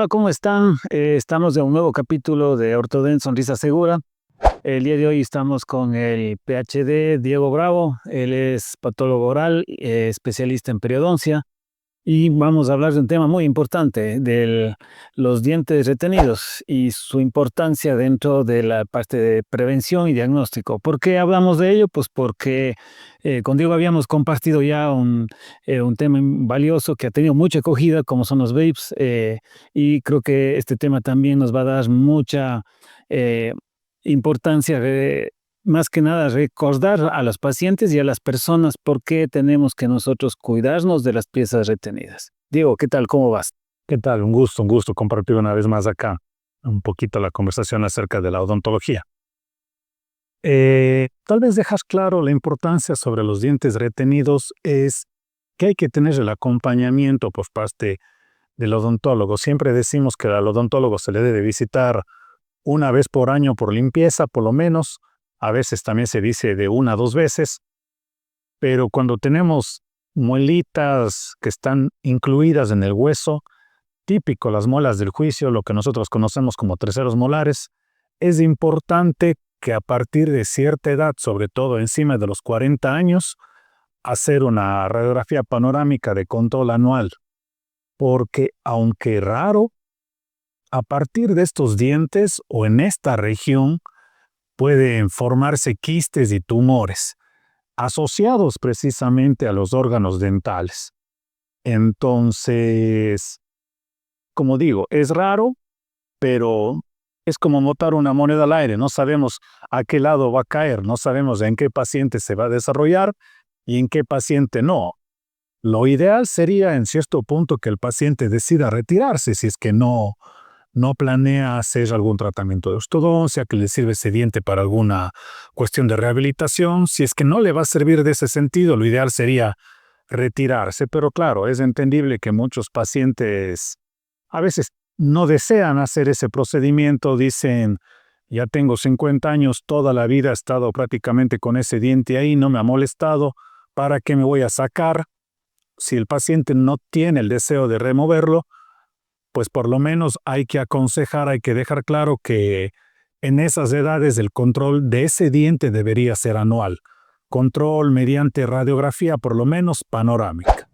Hola, ¿cómo están? Estamos en un nuevo capítulo de Ortodent Sonrisa Segura. El día de hoy estamos con el PhD Diego Bravo. Él es patólogo oral, especialista en periodoncia. Y vamos a hablar de un tema muy importante, de los dientes retenidos y su importancia dentro de la parte de prevención y diagnóstico. ¿Por qué hablamos de ello? Pues porque con Diego habíamos compartido ya un tema valioso que ha tenido mucha acogida, como son los vapes, y creo que este tema también nos va a dar mucha eh, importancia. Más que nada, recordar a los pacientes y a las personas por qué tenemos que nosotros cuidarnos de las piezas retenidas. Diego, ¿qué tal? ¿Cómo vas? ¿Qué tal? Un gusto compartir una vez más acá un poquito la conversación acerca de la odontología. Tal vez dejar claro la importancia sobre los dientes retenidos es que hay que tener el acompañamiento por parte del odontólogo. Siempre decimos que al odontólogo se le debe visitar una vez por año por limpieza, por lo menos. A veces también se dice de 1 a 2 veces, pero cuando tenemos muelitas que están incluidas en el hueso, típico las muelas del juicio, lo que nosotros conocemos como terceros molares, es importante que a partir de cierta edad, sobre todo encima de los 40 años, hacer una radiografía panorámica de control anual, porque aunque raro, a partir de estos dientes o en esta región pueden formarse quistes y tumores asociados precisamente a los órganos dentales. Entonces, como digo, es raro, pero es como botar una moneda al aire. No sabemos a qué lado va a caer, no sabemos en qué paciente se va a desarrollar y en qué paciente no. Lo ideal sería en cierto punto que el paciente decida retirarse si es que no planea hacer algún tratamiento de ortodoncia, que le sirve ese diente para alguna cuestión de rehabilitación. Si es que no le va a servir de ese sentido, lo ideal sería retirarse. Pero claro, es entendible que muchos pacientes a veces no desean hacer ese procedimiento, dicen, ya tengo 50 años, toda la vida he estado prácticamente con ese diente ahí, no me ha molestado, ¿para qué me voy a sacar? Si el paciente no tiene el deseo de removerlo, pues por lo menos hay que aconsejar, hay que dejar claro que en esas edades el control de ese diente debería ser anual. Control mediante radiografía, por lo menos panorámica.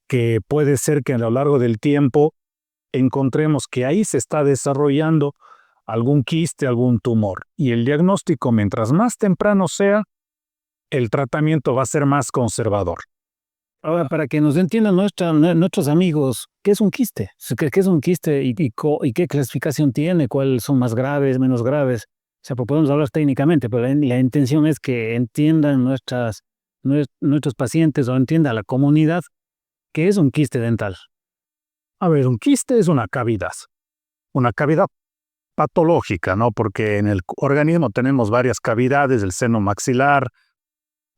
Que puede ser que a lo largo del tiempo encontremos que ahí se está desarrollando algún quiste, algún tumor. Y el diagnóstico, mientras más temprano sea, el tratamiento va a ser más conservador. Ahora, para que nos entiendan nuestros amigos, ¿qué es un quiste? ¿Qué es un quiste y qué clasificación tiene? ¿Cuáles son más graves, menos graves? O sea, pues podemos hablar técnicamente, pero la intención es que entiendan nuestros pacientes o entienda la comunidad qué es un quiste dental. A ver, un quiste es una cavidad patológica, ¿no? Porque en el organismo tenemos varias cavidades, el seno maxilar,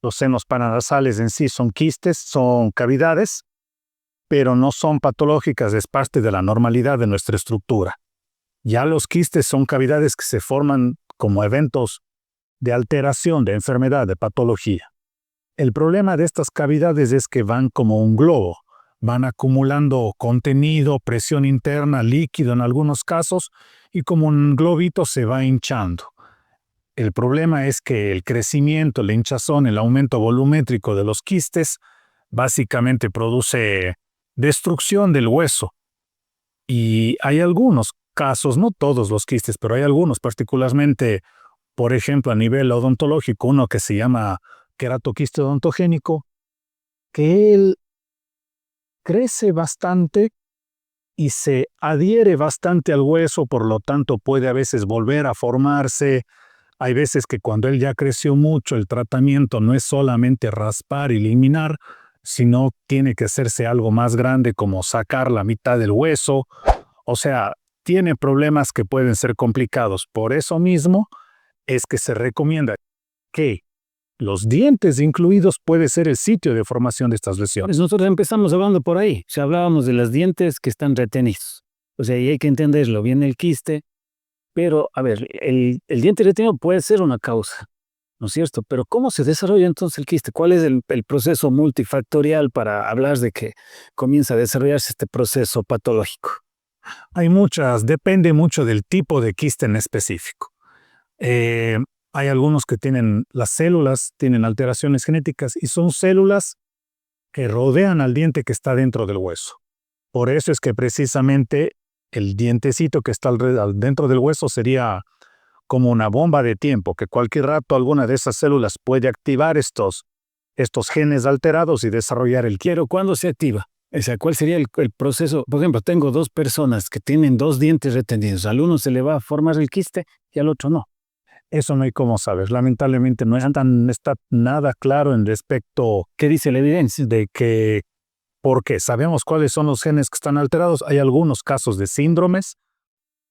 los senos paranasales en sí son quistes, son cavidades, pero no son patológicas, es parte de la normalidad de nuestra estructura. Ya los quistes son cavidades que se forman como eventos de alteración, de enfermedad, de patología. El problema de estas cavidades es que van como un globo, van acumulando contenido, presión interna, líquido en algunos casos, y como un globito se va hinchando. El problema es que el crecimiento, la hinchazón, el aumento volumétrico de los quistes básicamente produce destrucción del hueso. Y hay algunos casos, no todos los quistes, pero hay algunos particularmente, por ejemplo, a nivel odontológico, uno que se llama queratoquiste odontogénico, que él crece bastante y se adhiere bastante al hueso, por lo tanto puede a veces volver a formarse. Hay veces que cuando él ya creció mucho, el tratamiento no es solamente raspar y eliminar, sino tiene que hacerse algo más grande como sacar la mitad del hueso. O sea, tiene problemas que pueden ser complicados. Por eso mismo es que se recomienda que los dientes incluidos puede ser el sitio de formación de estas lesiones. Pues nosotros empezamos hablando por ahí. O sea, hablábamos de los dientes que están retenidos. O sea, y hay que entenderlo. Viene el quiste. Pero, a ver, el diente retenido puede ser una causa, ¿no es cierto? Pero ¿cómo se desarrolla entonces el quiste? ¿Cuál es el proceso multifactorial para hablar de que comienza a desarrollarse este proceso patológico? Hay muchas, depende mucho del tipo de quiste en específico. Hay algunos que tienen, las células tienen alteraciones genéticas y son células que rodean al diente que está dentro del hueso. Por eso es que precisamente el dientecito que está dentro del hueso sería como una bomba de tiempo, que cualquier rato alguna de esas células puede activar estos genes alterados y desarrollar el quiste. Quiero, ¿cuándo se activa? O sea, ¿cuál sería el proceso? Por ejemplo, tengo dos personas que tienen dos dientes retenidos. Al uno se le va a formar el quiste y al otro no. Eso no hay cómo saber. Lamentablemente no está nada claro en respecto ¿Qué dice la evidencia? de que, porque sabemos cuáles son los genes que están alterados. Hay algunos casos de síndromes,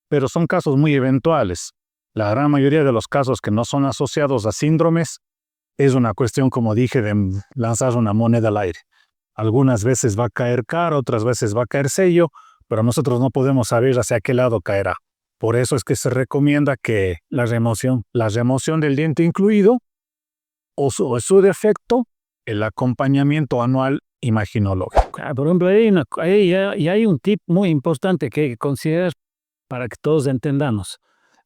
pero son casos muy eventuales. La gran mayoría de los casos que no son asociados a síndromes es una cuestión, como dije, de lanzar una moneda al aire. Algunas veces va a caer cara, otras veces va a caer sello, pero nosotros no podemos saber hacia qué lado caerá. Por eso es que se recomienda que la remoción del diente incluido o su defecto, el acompañamiento anual imaginológico. Por ejemplo, hay un tip muy importante que hay que considerar para que todos entendamos.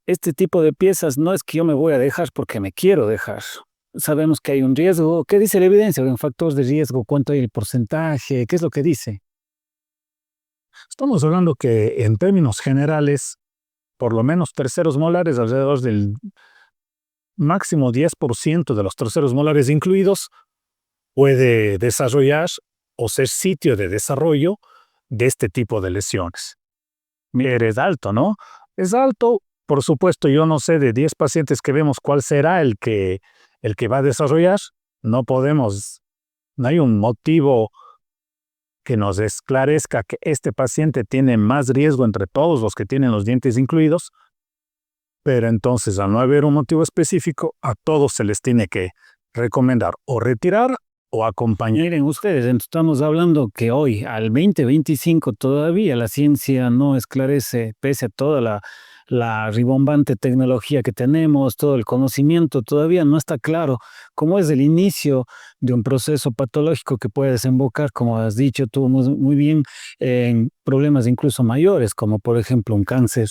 Este tipo de piezas no es que yo me voy a dejar porque me quiero dejar. Sabemos que hay un riesgo. ¿Qué dice la evidencia? ¿En factores de riesgo? ¿Cuánto hay el porcentaje? ¿Qué es lo que dice? Estamos hablando que en términos generales, por lo menos terceros molares, alrededor del máximo 10% de los terceros molares incluidos, puede desarrollar o ser sitio de desarrollo de este tipo de lesiones. Mire, es alto, ¿no? Es alto. Por supuesto, yo no sé de 10 pacientes que vemos cuál será el que va a desarrollar. No hay un motivo que nos esclarezca que este paciente tiene más riesgo entre todos los que tienen los dientes incluidos, pero entonces al no haber un motivo específico, a todos se les tiene que recomendar o retirar o acompañar. Miren ustedes, estamos hablando que hoy, al 2025, todavía la ciencia no esclarece, pese a toda la ribombante tecnología que tenemos, todo el conocimiento, todavía no está claro cómo es el inicio de un proceso patológico que puede desembocar, como has dicho tú muy bien, en problemas incluso mayores, como por ejemplo un cáncer.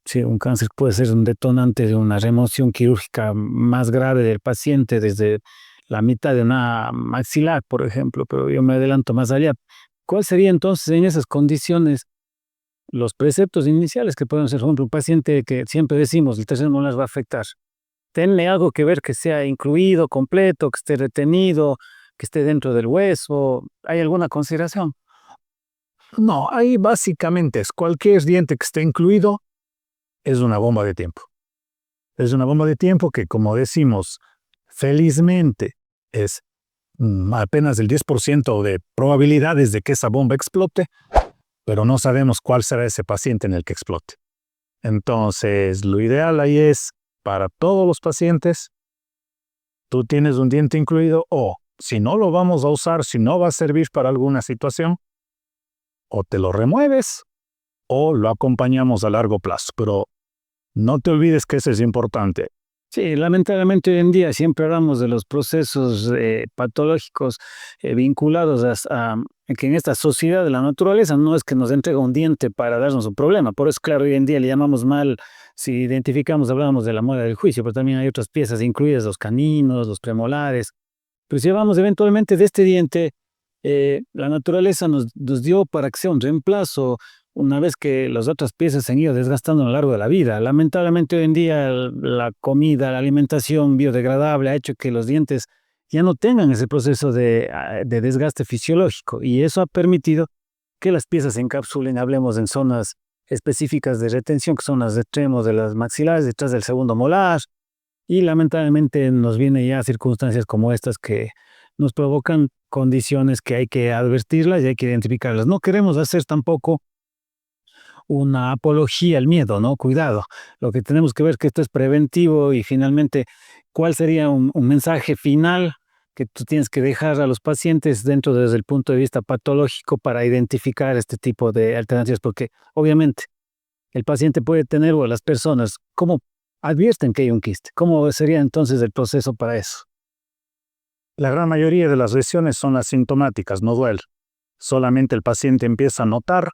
Sí, un cáncer puede ser un detonante de una remoción quirúrgica más grave del paciente desde la mitad de una maxilar, por ejemplo, pero yo me adelanto más allá. ¿Cuál sería entonces en esas condiciones los preceptos iniciales que pueden ser? Por ejemplo, un paciente que siempre decimos el tercer molar va a afectar. ¿Tiene algo que ver que sea incluido, completo, que esté retenido, que esté dentro del hueso? ¿Hay alguna consideración? No, ahí básicamente es cualquier diente que esté incluido es una bomba de tiempo. Es una bomba de tiempo que, como decimos, felizmente es apenas el 10% de probabilidades de que esa bomba explote, pero no sabemos cuál será ese paciente en el que explote. Entonces, lo ideal ahí es, para todos los pacientes, tú tienes un diente incluido o, si no lo vamos a usar, si no va a servir para alguna situación, o te lo remueves o lo acompañamos a largo plazo. Pero no te olvides que eso es importante. Sí, lamentablemente hoy en día siempre hablamos de los procesos patológicos vinculados a que en esta sociedad de la naturaleza no es que nos entrega un diente para darnos un problema. Por eso, claro, hoy en día le llamamos mal, si identificamos, hablamos de la muela del juicio, pero también hay otras piezas incluidas, los caninos, los premolares. Pero si hablamos eventualmente de este diente, la naturaleza nos dio para que sea un reemplazo una vez que las otras piezas se han ido desgastando a lo largo de la vida. Lamentablemente hoy en día la comida, la alimentación biodegradable ha hecho que los dientes ya no tengan ese proceso de desgaste fisiológico y eso ha permitido que las piezas se encapsulen, hablemos en zonas específicas de retención, que son los extremos de las maxilares, detrás del segundo molar, y lamentablemente nos vienen ya circunstancias como estas que nos provocan condiciones que hay que advertirlas y hay que identificarlas. No queremos hacer tampoco una apología al miedo, ¿no? Cuidado. Lo que tenemos que ver es que esto es preventivo y finalmente, ¿cuál sería un mensaje final que tú tienes que dejar a los pacientes dentro desde el punto de vista patológico para identificar este tipo de alternativas? Porque obviamente el paciente puede tener o las personas, ¿cómo advierten que hay un quiste? ¿Cómo sería entonces el proceso para eso? La gran mayoría de las lesiones son asintomáticas, no duelen. Solamente el paciente empieza a notar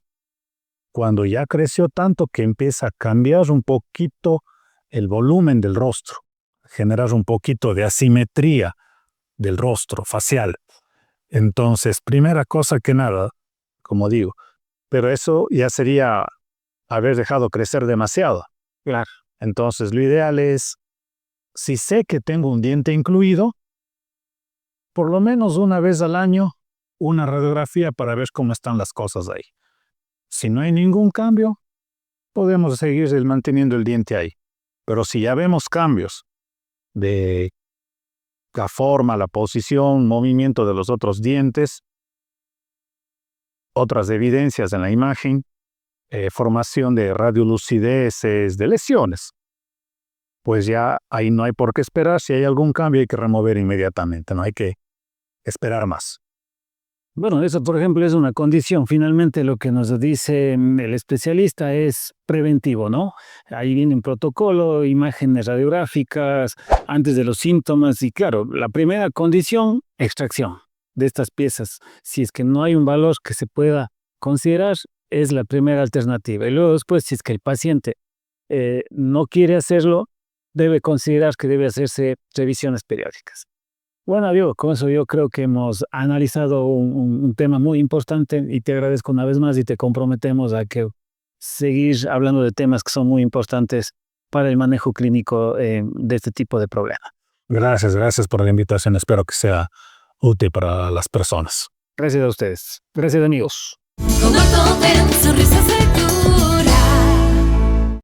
cuando ya creció tanto que empieza a cambiar un poquito el volumen del rostro, generar un poquito de asimetría del rostro facial. Entonces, primera cosa que nada, como digo, pero eso ya sería haber dejado crecer demasiado. Claro. Entonces, lo ideal es, si sé que tengo un diente incluido, por lo menos una vez al año, una radiografía para ver cómo están las cosas ahí. Si no hay ningún cambio, podemos seguir manteniendo el diente ahí. Pero si ya vemos cambios de la forma, la posición, movimiento de los otros dientes, otras evidencias en la imagen, formación de radiolucideces, de lesiones, pues ya ahí no hay por qué esperar. Si hay algún cambio hay que remover inmediatamente, no hay que esperar más. Bueno, eso por ejemplo es una condición. Finalmente lo que nos dice el especialista es preventivo, ¿no? Ahí viene un protocolo, imágenes radiográficas, antes de los síntomas y claro, la primera condición, extracción de estas piezas. Si es que no hay un valor que se pueda considerar, es la primera alternativa. Y luego después, si es que el paciente no quiere hacerlo, debe considerar que debe hacerse revisiones periódicas. Bueno, Diego, con eso yo creo que hemos analizado un tema muy importante y te agradezco una vez más y te comprometemos a que seguir hablando de temas que son muy importantes para el manejo clínico de este tipo de problema. Gracias por la invitación. Espero que sea útil para las personas. Gracias a ustedes. Gracias, amigos. Con Ortoden, sonrisas de tú.